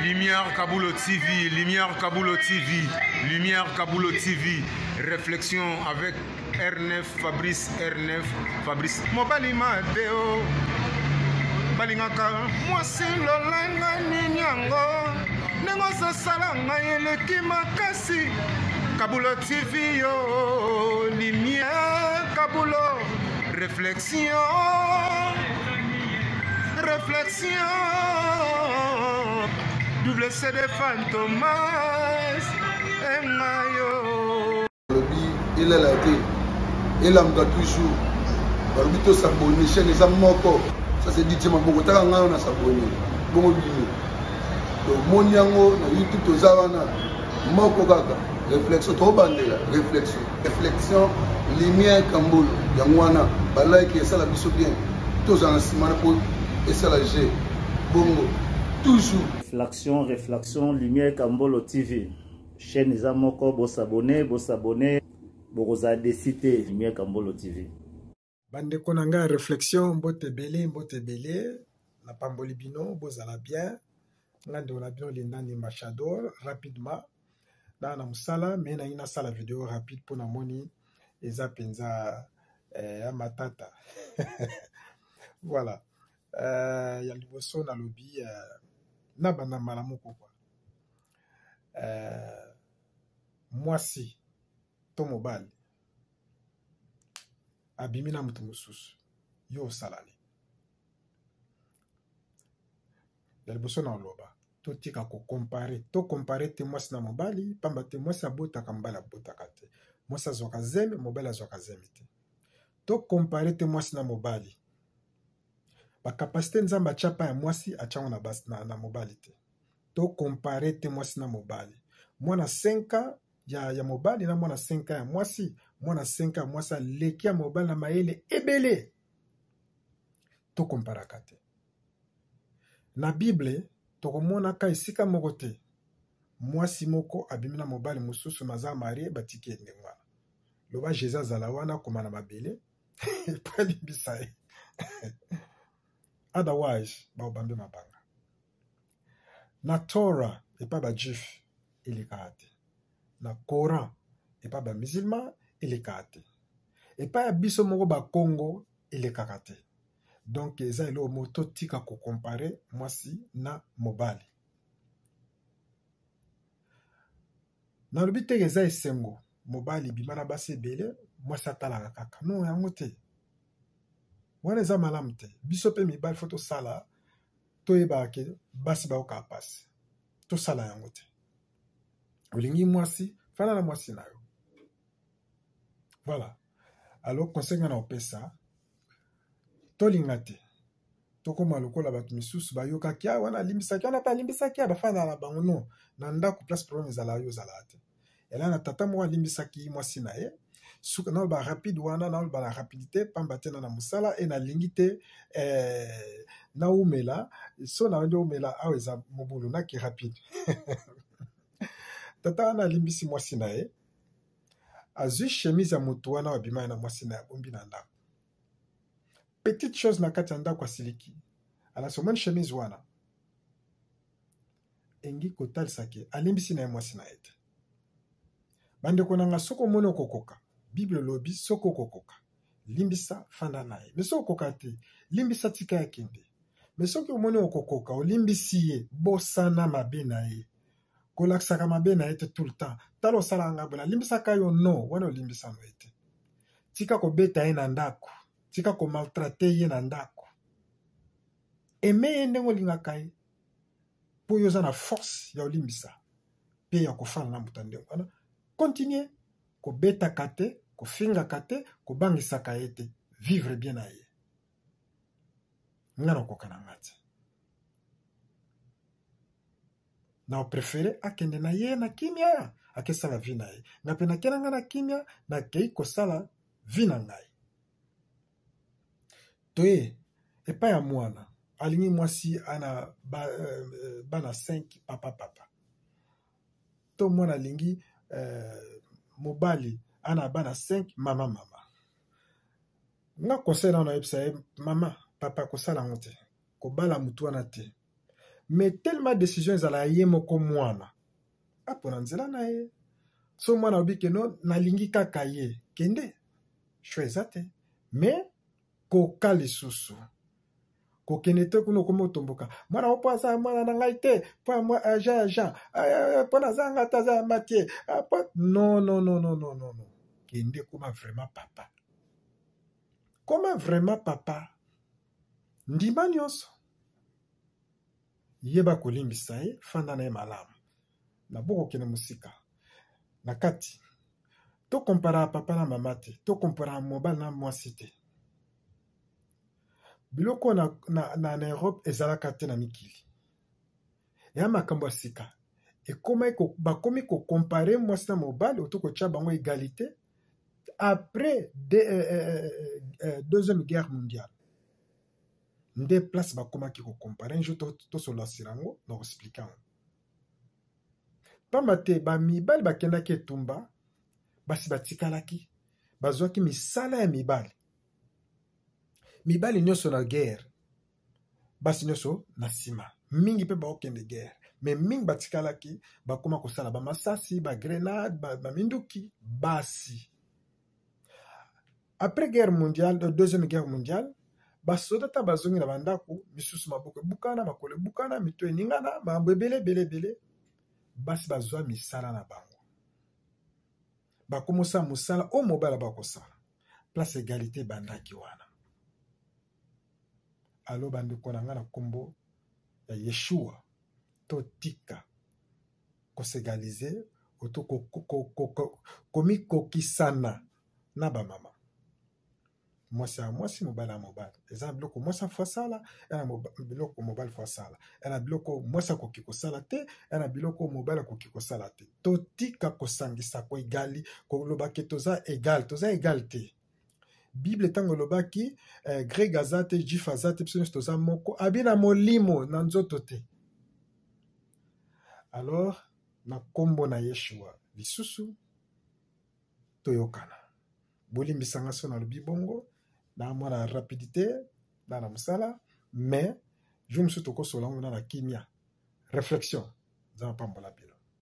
Lumière Kaboulo TV, Lumière Kaboulo TV, Lumière Kaboulo TV. Réflexion avec R9, Fabrice R9, Fabrice. Mobali Mateo, Balingaka, moi c'est l'olanga ninyango, nengo salanga yeleki makasi. Kaboulo TV yo, Lumière Kaboulo, réflexion. Réflexion, double CD Fantomas, Mayo. Il est là, il a toujours. Barbito s'abonne, chaîne les amoko. Ça c'est dit, ma beaucoup t'as on a s'abonné. Bon bio. Donc mon yango, na YouTube to zawana. Moko gaga. Réflexion, trop bandela. Réflexion. Réflexion, lumière Kambolo. Yangwana, balai qui est ça la biso bien. Tous en ciment pour. Et ça la G. Bongo. Toujours. Réflexion, Lumière Kambolo TV. Chaîne Zamoko, vous s'abonnez, vous décidé Lumière Kambolo TV. Bande konanga réflexion, mbote belé, la pamboli bino, bozala bien. Ngande on a bien l'indani machador, rapidement. Dans la musala, mais na ina sala vidéo rapide pour na moni. Eza penza matata. Voilà. Ya liboso na lobi na bana malamu quoi mwasi to mobali abimina mutu mususu yo salali ya liboso na loba to tika ko comparer te mwasi na mobali pamba te mwasi abotaka mbala abotaka te mwasi azwaka zeme mobali azwaka zeme te to comparer te mwasi na mobali ba capacité nzamba chapa ya mwasi achango na bas na mobali te to comparer te mwasi na mobali mwana 5 ya mobali na mwana 5 ya mwasi mwana 5 ya mwasi leki ya mobali na mayele ebele to comparaka te na Bible to komona ka esika moko te mwasi moko abimi na mobali mususu maza marie batiki ende mwana loba Jésus azala wana komana mabele pa libisaye otherwise baobambe mabanga na Torah et pas ba juif il est kate na Coran et pas ba musulman il est kate et pas biso moko ba Congo il est kate donc eza elo moto tika ko comparer mwasi na mobali na lobi te eza esengo mobali bimana base bele mwasi atalaka kaka non yango te wana eza malamu te biso pe mibali fo tosala toyeba ke basi baoka pasi tosala yango te olingi mwasi fana na mwasi na yo voilà alors conseil na opesa tolinga te tokoma lokola bato misusu bayokaki wana alimbisaki wana pa alimbisaki bafana na bango non na ndako place problème ezala yo zala te ela na tata moko alimbisaki mwasi na ye suka na ba rapide wana na ba rapidité pamba te na musala e na lingite na umela so na ndo umela aweza mobulu na ki rapide tata na limbisi mwasi na ye azu chemise ya moto wana wabima na mwasi na ya bombi na ndako petite chose na kati ya ndako asiliki ala somani chemise wana engi kotalisaki alimbisi na ye mwasi na ye te bandeko nanga soko moni okokoka Bible lobi soko kokoka limbisa fanda naye mais soko koka te limbisa tika ya kende mais soki omoni okokoka olimbisi ye bosana mabe na ye kolakisaka mabe na ye te tout le temps talo osala nga bona limbisaka yo no wana olimbisa no ye te tika kobeta ye na ndako tika komaltrate ye na ndako eme ye ndenge olingaka ye mpo yo oza na force ya olimbisa mpe ya kofana na moto ndenge wana continue kobetaka te kofingaka te kobangisaka ye te vivre bien na ye nga na okoka na nga te na opréféré akende na ye na kimia akesala vi na ye nga mpe nake na nga na kimia nakei kosala vi na ngai toye epai ya mwana alingi mwasi ana bana 5 papa to mwana alingi mobali ana bana 5 mama nga conseil na yebisa ye mama papa kosala ngo te kobala mutu wana te mais tellement décision ezala ye moko mwana apona nzela na ye so mwana obi ke no nalingi kaka ye kende choix eza te mais koka lisusu kokende te kuna okoma otomboka mwana opo aza mwana na ngai te po agent mpo naza nga te aza matie non kende koma vraiment papa ndima nyonso yeba kolimbisa ye fanda na ye malamu na bokokende mosika na kati tokompara papa na mama te tokompara mobali na mwasi te biloko na Europe ezalaka te na mikili ya makambo ya sika bakomi kokompare mwasi na mobali otokotia bango égalité après deuxième guerre mondiale nde place bakomaki kokompare njo tosolasira yango na koexplika yango pamba te bamibali bakendaki etumba basi batikalaki bazwaki misala ya mibali nyonso na guerre basi nyonso na nsima mingi mpe baokende guerre mais mingi batikalaki bakoma kosala bamasasi bagrenade baminduki basi après guerre mondiale deuxième guerre mondiale basoda ta bazongi na bandako misusu maboko ebukana makolo ebukana mito eningana mambo ebele basi bazwa misala na bango bakomosa mosala o mobala bakosala place égalité bandaki wana alo bandeko na nga na kombo ya Yeshua totika kosegalize oto komikokisana na bamama mwasi ya mwasi mobali ya mobali eza na biloko mwasi afo asala ena biloko mobali fo asala ena biloko mwasi akoki kosala te ena biloko mobali akoki kosala te totika kosangisa ko egali kolobaki toza egal te bible ntango elobaki grec aza te juif aza te biso nyonso toza moko abi na molimo na nzoto te alors na kombo na Yeshua lisusu toyokana bolimbisanga so na lobi bongo na mwana rapidité na mosala mais je mosusu tokosola ngo na kimia réflexion za pambola bilo